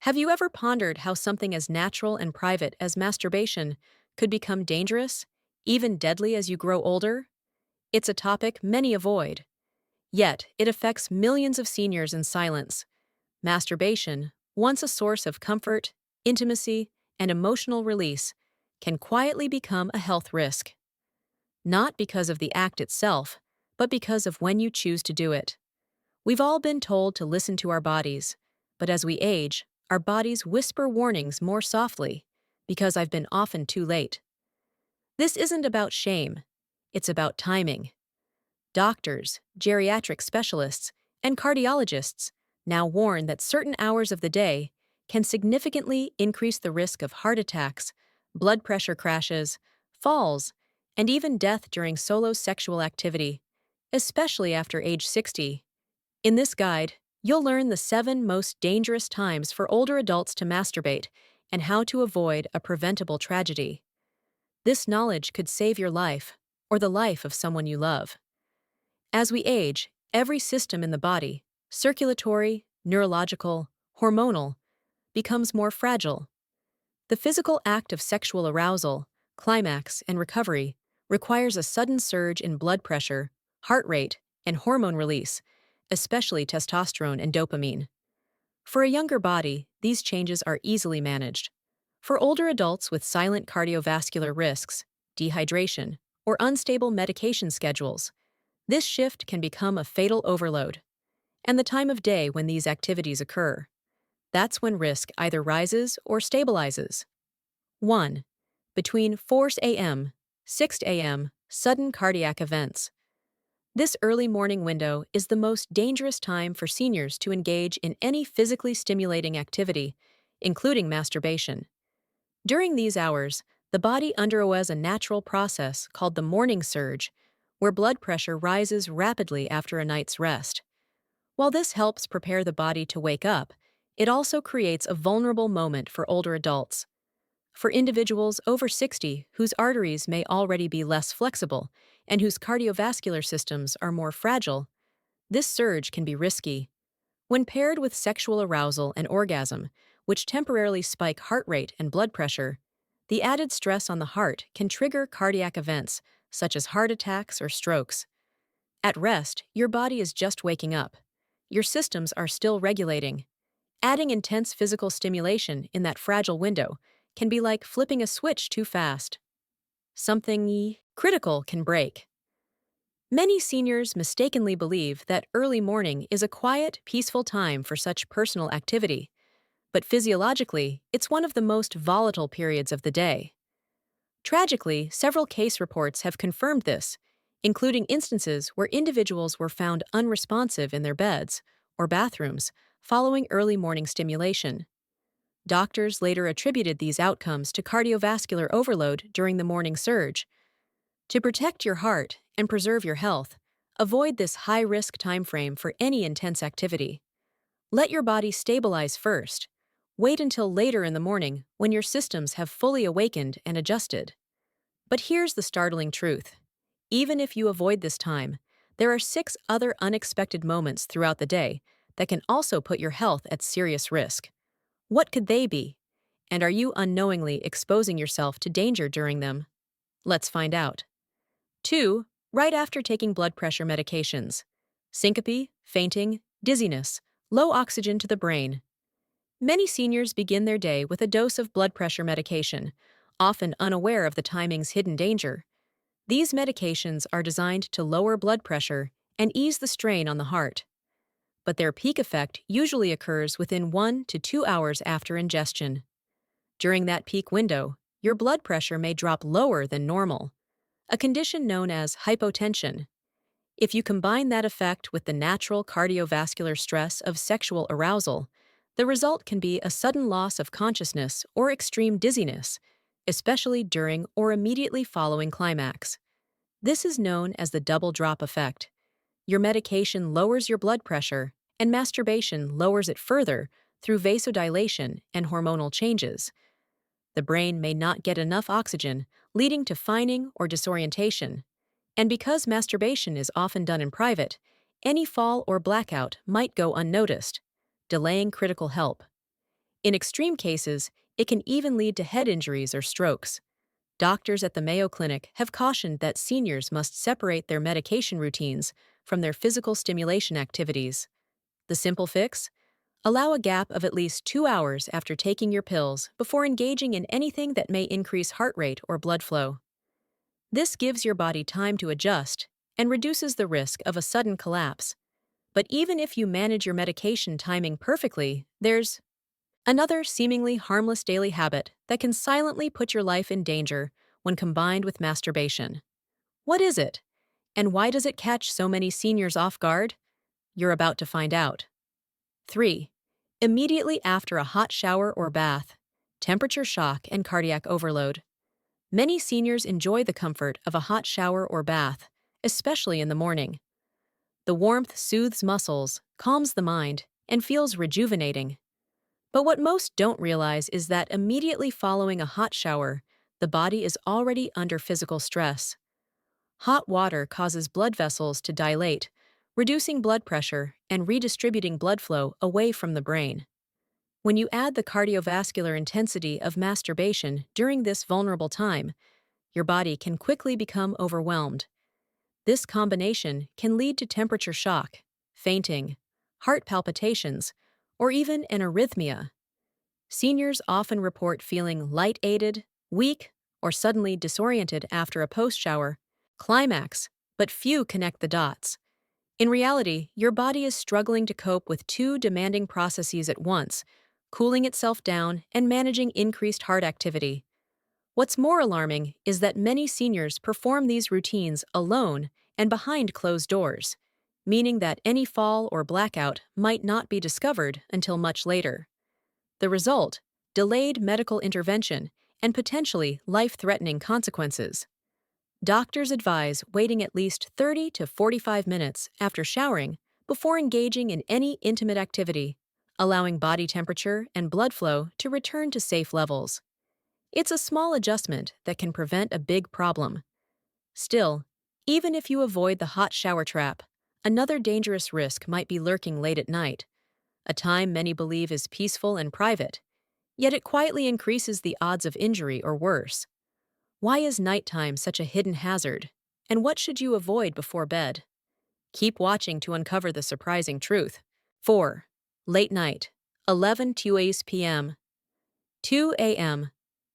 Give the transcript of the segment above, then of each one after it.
Have you ever pondered how something as natural and private as masturbation could become dangerous, even deadly as you grow older? It's a topic many avoid. Yet, it affects millions of seniors in silence. Masturbation, once a source of comfort, intimacy, and emotional release, can quietly become a health risk. Not because of the act itself, but because of when you choose to do it. We've all been told to listen to our bodies, but as we age, our bodies whisper warnings more softly, because I've been often too late. This isn't about shame, it's about timing. Doctors, geriatric specialists, and cardiologists now warn that certain hours of the day can significantly increase the risk of heart attacks, blood pressure crashes, falls, and even death during solo sexual activity, especially after age 60. In this guide, you'll learn the 7 most dangerous times for older adults to masturbate and how to avoid a preventable tragedy. This knowledge could save your life or the life of someone you love. As we age, every system in the body, circulatory, neurological, hormonal, becomes more fragile. The physical act of sexual arousal, climax, and recovery requires a sudden surge in blood pressure, heart rate, and hormone release, especially testosterone and dopamine. For a younger body, these changes are easily managed. For older adults with silent cardiovascular risks, dehydration, or unstable medication schedules, this shift can become a fatal overload. And the time of day when these activities occur, that's when risk either rises or stabilizes. 1. Between 4 a.m., 6 a.m., sudden cardiac events. This early morning window is the most dangerous time for seniors to engage in any physically stimulating activity, including masturbation. During these hours, the body undergoes a natural process called the morning surge, where blood pressure rises rapidly after a night's rest. While this helps prepare the body to wake up, it also creates a vulnerable moment for older adults. For individuals over 60 whose arteries may already be less flexible and whose cardiovascular systems are more fragile, this surge can be risky. When paired with sexual arousal and orgasm, which temporarily spike heart rate and blood pressure, the added stress on the heart can trigger cardiac events such as heart attacks or strokes. At rest, your body is just waking up. Your systems are still regulating. Adding intense physical stimulation in that fragile window can be like flipping a switch too fast. Something critical can break. Many seniors mistakenly believe that early morning is a quiet, peaceful time for such personal activity, but physiologically, it's one of the most volatile periods of the day. Tragically, several case reports have confirmed this, including instances where individuals were found unresponsive in their beds or bathrooms following early morning stimulation. Doctors later attributed these outcomes to cardiovascular overload during the morning surge. To protect your heart and preserve your health, avoid this high-risk timeframe for any intense activity. Let your body stabilize first. Wait until later in the morning when your systems have fully awakened and adjusted. But here's the startling truth. Even if you avoid this time, there are 6 other unexpected moments throughout the day that can also put your health at serious risk. What could they be? And are you unknowingly exposing yourself to danger during them? Let's find out. 2. Right after taking blood pressure medications. Syncope, fainting, dizziness, low oxygen to the brain. Many seniors begin their day with a dose of blood pressure medication, often unaware of the timing's hidden danger. These medications are designed to lower blood pressure and ease the strain on the heart. But their peak effect usually occurs within 1 to 2 hours after ingestion. During that peak window, your blood pressure may drop lower than normal, a condition known as hypotension. If you combine that effect with the natural cardiovascular stress of sexual arousal, the result can be a sudden loss of consciousness or extreme dizziness, especially during or immediately following climax. This is known as the double drop effect. Your medication lowers your blood pressure, and masturbation lowers it further through vasodilation and hormonal changes. The brain may not get enough oxygen, leading to fining or disorientation. And because masturbation is often done in private, any fall or blackout might go unnoticed, delaying critical help. In extreme cases, it can even lead to head injuries or strokes. Doctors at the Mayo Clinic have cautioned that seniors must separate their medication routines from their physical stimulation activities. The simple fix? Allow a gap of at least 2 hours after taking your pills before engaging in anything that may increase heart rate or blood flow. This gives your body time to adjust and reduces the risk of a sudden collapse. But even if you manage your medication timing perfectly, there's another seemingly harmless daily habit that can silently put your life in danger when combined with masturbation. What is it? And why does it catch so many seniors off guard? You're about to find out. 3. Immediately after a hot shower or bath, temperature shock and cardiac overload. Many seniors enjoy the comfort of a hot shower or bath, especially in the morning. The warmth soothes muscles, calms the mind, and feels rejuvenating. But what most don't realize is that immediately following a hot shower, the body is already under physical stress. Hot water causes blood vessels to dilate, reducing blood pressure and redistributing blood flow away from the brain. When you add the cardiovascular intensity of masturbation during this vulnerable time, your body can quickly become overwhelmed. This combination can lead to temperature shock, fainting, heart palpitations, or even an arrhythmia. Seniors often report feeling light-aided, weak, or suddenly disoriented after a post-shower climax, but few connect the dots. In reality, your body is struggling to cope with two demanding processes at once, cooling itself down and managing increased heart activity. What's more alarming is that many seniors perform these routines alone and behind closed doors, meaning that any fall or blackout might not be discovered until much later. The result? Delayed medical intervention and potentially life-threatening consequences. Doctors advise waiting at least 30 to 45 minutes after showering before engaging in any intimate activity, allowing body temperature and blood flow to return to safe levels. It's a small adjustment that can prevent a big problem. Still, even if you avoid the hot shower trap, another dangerous risk might be lurking late at night, a time many believe is peaceful and private, yet it quietly increases the odds of injury or worse. Why is nighttime such a hidden hazard? And what should you avoid before bed? Keep watching to uncover the surprising truth. 4. Late night, 11 p.m. 2 a.m.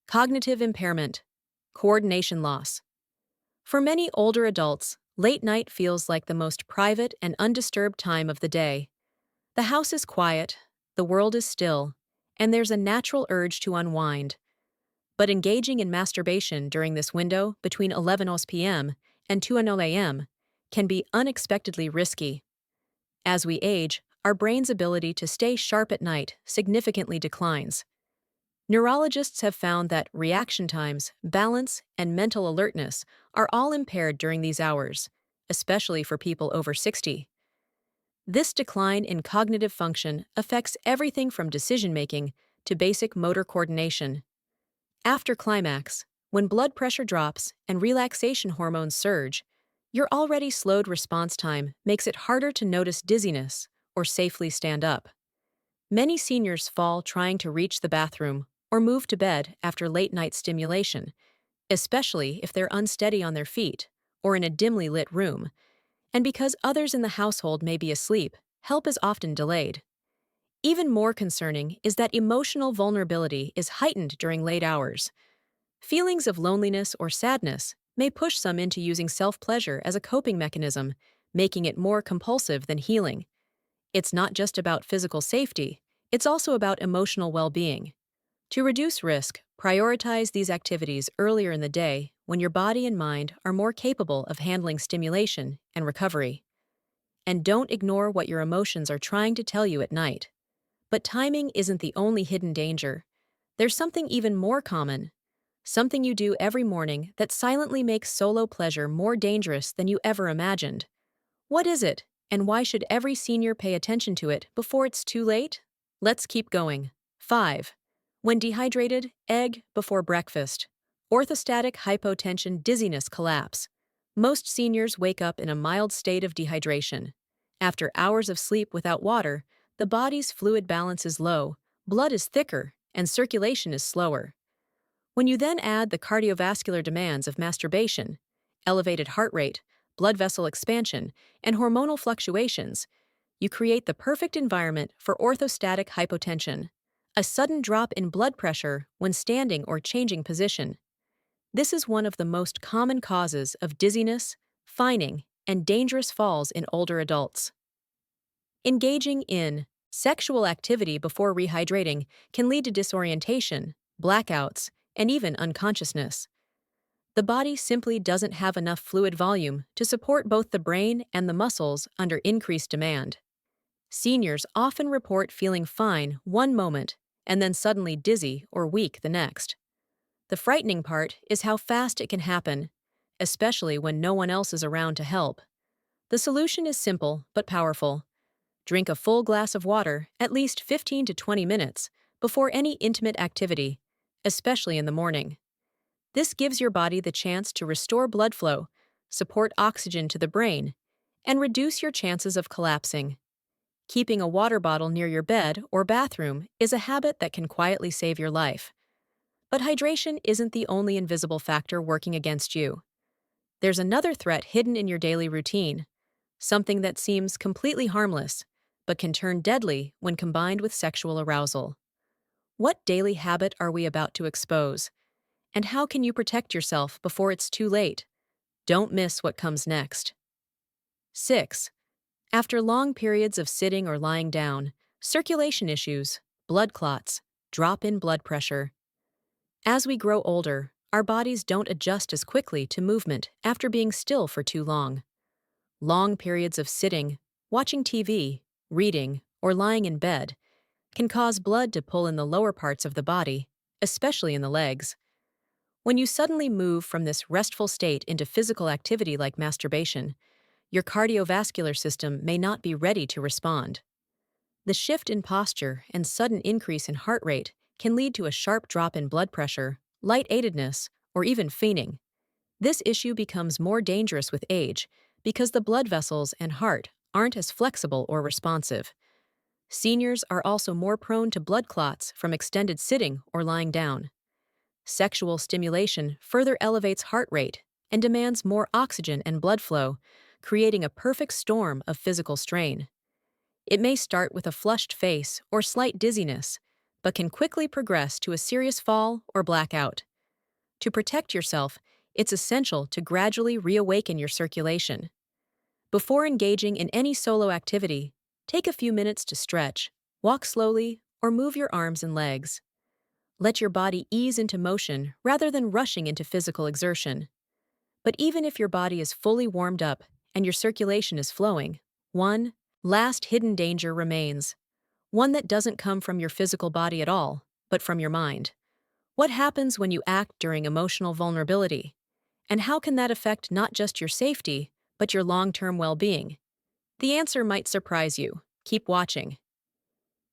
Cognitive impairment, coordination loss. For many older adults, late night feels like the most private and undisturbed time of the day. The house is quiet, the world is still, and there's a natural urge to unwind. But engaging in masturbation during this window between 11 p.m. and 2 a.m. can be unexpectedly risky. As we age, our brain's ability to stay sharp at night significantly declines. Neurologists have found that reaction times, balance, and mental alertness are all impaired during these hours, especially for people over 60. This decline in cognitive function affects everything from decision-making to basic motor coordination. After climax, when blood pressure drops and relaxation hormones surge, your already slowed response time makes it harder to notice dizziness or safely stand up. Many seniors fall trying to reach the bathroom or move to bed after late-night stimulation, especially if they're unsteady on their feet or in a dimly lit room. And because others in the household may be asleep, help is often delayed. Even more concerning is that emotional vulnerability is heightened during late hours. Feelings of loneliness or sadness may push some into using self-pleasure as a coping mechanism, making it more compulsive than healing. It's not just about physical safety, it's also about emotional well-being. To reduce risk, prioritize these activities earlier in the day when your body and mind are more capable of handling stimulation and recovery. And don't ignore what your emotions are trying to tell you at night. But timing isn't the only hidden danger. There's something even more common. Something you do every morning that silently makes solo pleasure more dangerous than you ever imagined. What is it, and why should every senior pay attention to it before it's too late? Let's keep going. 5. When dehydrated, egg before breakfast. Orthostatic hypotension dizziness collapse. Most seniors wake up in a mild state of dehydration. After hours of sleep without water, the body's fluid balance is low, blood is thicker and circulation is slower. When you then add the cardiovascular demands of masturbation, elevated heart rate, blood vessel expansion, and hormonal fluctuations, you create the perfect environment for orthostatic hypotension, a sudden drop in blood pressure when standing or changing position. This is one of the most common causes of dizziness, fining, and dangerous falls in older adults. Engaging in sexual activity before rehydrating can lead to disorientation, blackouts, and even unconsciousness. The body simply doesn't have enough fluid volume to support both the brain and the muscles under increased demand. Seniors often report feeling fine one moment and then suddenly dizzy or weak the next. The frightening part is how fast it can happen, especially when no one else is around to help. The solution is simple but powerful. Drink a full glass of water at least 15 to 20 minutes before any intimate activity, especially in the morning. This gives your body the chance to restore blood flow, support oxygen to the brain, and reduce your chances of collapsing. Keeping a water bottle near your bed or bathroom is a habit that can quietly save your life. But hydration isn't the only invisible factor working against you. There's another threat hidden in your daily routine, something that seems completely harmless, but can turn deadly when combined with sexual arousal. What daily habit are we about to expose? And how can you protect yourself before it's too late? Don't miss what comes next. 6. After long periods of sitting or lying down, circulation issues, blood clots, drop in blood pressure. As we grow older, our bodies don't adjust as quickly to movement after being still for too long. Long periods of sitting, watching TV, reading, or lying in bed can cause blood to pull in the lower parts of the body, especially in the legs. When you suddenly move from this restful state into physical activity like masturbation, your cardiovascular system may not be ready to respond. The shift in posture and sudden increase in heart rate can lead to a sharp drop in blood pressure, lightheadedness, or even fainting. This issue becomes more dangerous with age because the blood vessels and heart aren't as flexible or responsive. Seniors are also more prone to blood clots from extended sitting or lying down. Sexual stimulation further elevates heart rate and demands more oxygen and blood flow, creating a perfect storm of physical strain. It may start with a flushed face or slight dizziness, but can quickly progress to a serious fall or blackout. To protect yourself, it's essential to gradually reawaken your circulation. Before engaging in any solo activity, take a few minutes to stretch, walk slowly, or move your arms and legs. Let your body ease into motion rather than rushing into physical exertion. But even if your body is fully warmed up and your circulation is flowing, one last hidden danger remains. One that doesn't come from your physical body at all, but from your mind. What happens when you act during emotional vulnerability? And how can that affect not just your safety, but your long-term well-being? The answer might surprise you. Keep watching.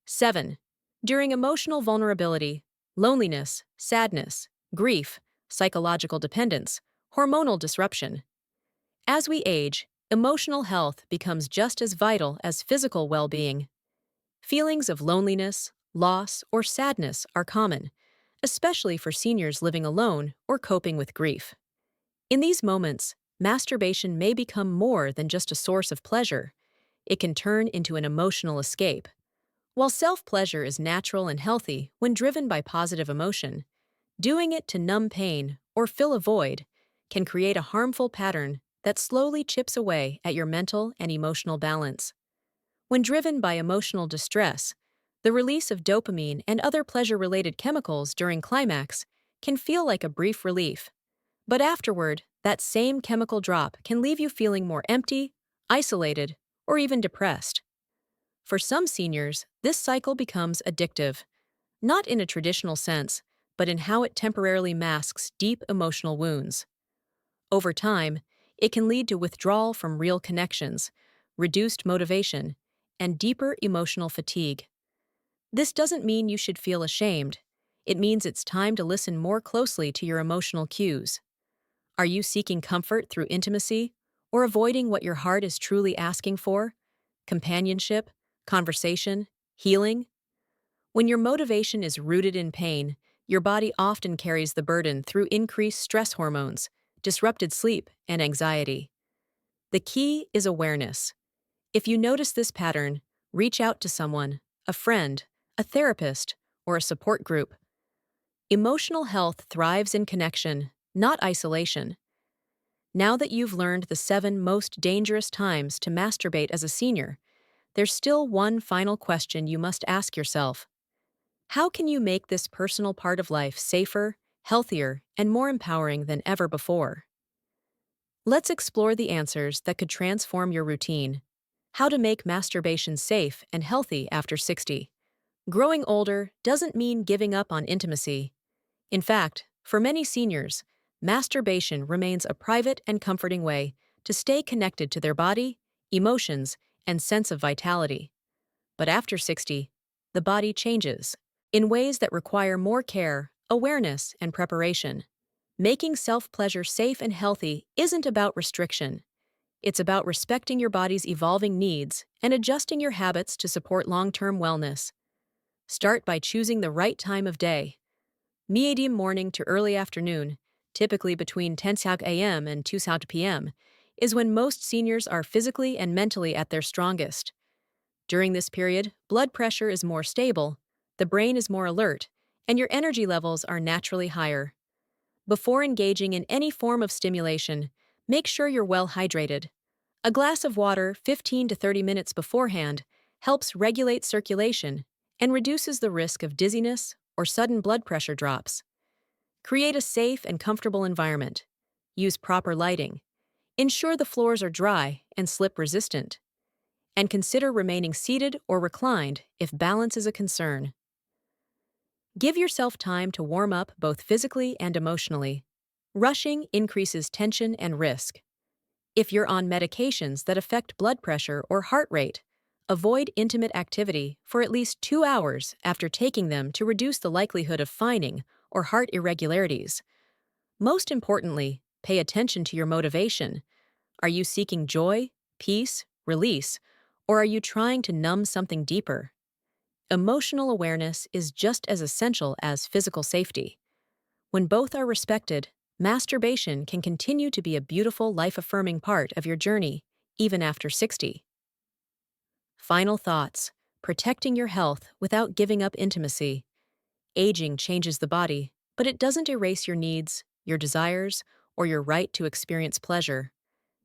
7. During emotional vulnerability, loneliness, sadness, grief, psychological dependence, hormonal disruption. As we age, emotional health becomes just as vital as physical well-being. Feelings of loneliness, loss, or sadness are common, especially for seniors living alone or coping with grief. In these moments, masturbation may become more than just a source of pleasure. It can turn into an emotional escape. While self-pleasure is natural and healthy when driven by positive emotion, doing it to numb pain or fill a void can create a harmful pattern that slowly chips away at your mental and emotional balance. When driven by emotional distress, the release of dopamine and other pleasure-related chemicals during climax can feel like a brief relief. But afterward, that same chemical drop can leave you feeling more empty, isolated, or even depressed. For some seniors, this cycle becomes addictive, not in a traditional sense, but in how it temporarily masks deep emotional wounds. Over time, it can lead to withdrawal from real connections, reduced motivation, and deeper emotional fatigue. This doesn't mean you should feel ashamed. It means it's time to listen more closely to your emotional cues. Are you seeking comfort through intimacy, or avoiding what your heart is truly asking for? Companionship, conversation, healing? When your motivation is rooted in pain, your body often carries the burden through increased stress hormones, disrupted sleep, and anxiety. The key is awareness. If you notice this pattern, reach out to someone, a friend, a therapist, or a support group. Emotional health thrives in connection, not isolation. Now that you've learned the 7 most dangerous times to masturbate as a senior, there's still one final question you must ask yourself. How can you make this personal part of life safer, healthier, and more empowering than ever before? Let's explore the answers that could transform your routine. How to make masturbation safe and healthy after 60. Growing older doesn't mean giving up on intimacy. In fact, for many seniors, masturbation remains a private and comforting way to stay connected to their body, emotions, and sense of vitality. But after 60, the body changes in ways that require more care, awareness, and preparation. Making self-pleasure safe and healthy isn't about restriction. It's about respecting your body's evolving needs and adjusting your habits to support long-term wellness. Start by choosing the right time of day. Medium morning to early afternoon, typically between 10 a.m. and 2 p.m., is when most seniors are physically and mentally at their strongest. During this period, blood pressure is more stable, the brain is more alert, and your energy levels are naturally higher. Before engaging in any form of stimulation, make sure you're well hydrated. A glass of water 15 to 30 minutes beforehand helps regulate circulation and reduces the risk of dizziness or sudden blood pressure drops. Create a safe and comfortable environment. Use proper lighting. Ensure the floors are dry and slip-resistant. And consider remaining seated or reclined if balance is a concern. Give yourself time to warm up both physically and emotionally. Rushing increases tension and risk. If you're on medications that affect blood pressure or heart rate, avoid intimate activity for at least 2 hours after taking them to reduce the likelihood of fining or heart irregularities. Most importantly, pay attention to your motivation. Are you seeking joy, peace, release, or are you trying to numb something deeper? Emotional awareness is just as essential as physical safety. When both are respected, masturbation can continue to be a beautiful, life-affirming part of your journey, even after 60. Final thoughts. Protecting your health without giving up intimacy. Aging changes the body, but it doesn't erase your needs, your desires, or your right to experience pleasure.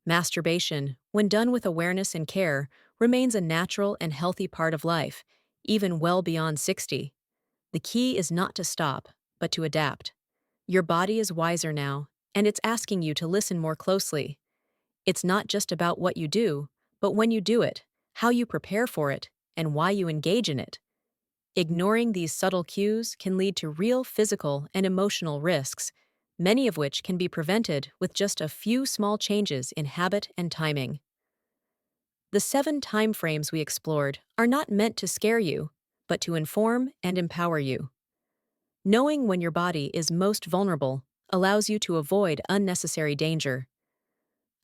Masturbation, when done with awareness and care, remains a natural and healthy part of life, even well beyond 60. The key is not to stop, but to adapt. Your body is wiser now, and it's asking you to listen more closely. It's not just about what you do, but when you do it, how you prepare for it, and why you engage in it. Ignoring these subtle cues can lead to real physical and emotional risks, many of which can be prevented with just a few small changes in habit and timing. The 7 time frames we explored are not meant to scare you, but to inform and empower you. Knowing when your body is most vulnerable allows you to avoid unnecessary danger.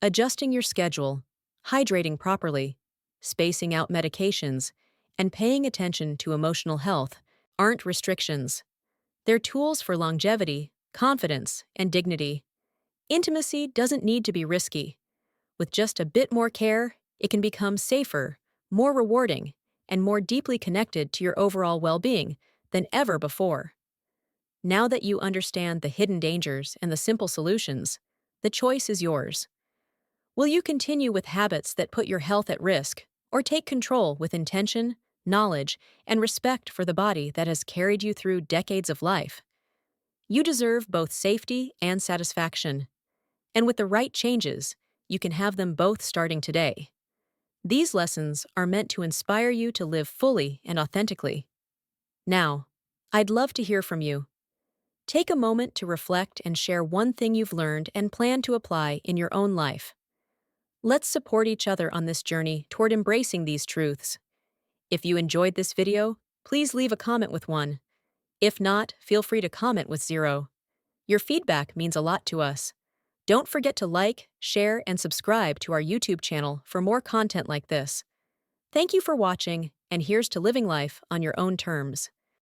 Adjusting your schedule, hydrating properly, spacing out medications, and paying attention to emotional health aren't restrictions. They're tools for longevity, confidence, and dignity. Intimacy doesn't need to be risky. With just a bit more care, it can become safer, more rewarding, and more deeply connected to your overall well-being than ever before. Now that you understand the hidden dangers and the simple solutions, the choice is yours. Will you continue with habits that put your health at risk, or take control with intention, knowledge, and respect for the body that has carried you through decades of life? You deserve both safety and satisfaction. And with the right changes, you can have them both starting today. These lessons are meant to inspire you to live fully and authentically. Now, I'd love to hear from you. Take a moment to reflect and share one thing you've learned and plan to apply in your own life. Let's support each other on this journey toward embracing these truths. If you enjoyed this video, please leave a comment with 1. If not, feel free to comment with 0. Your feedback means a lot to us. Don't forget to like, share, and subscribe to our YouTube channel for more content like this. Thank you for watching, and here's to living life on your own terms.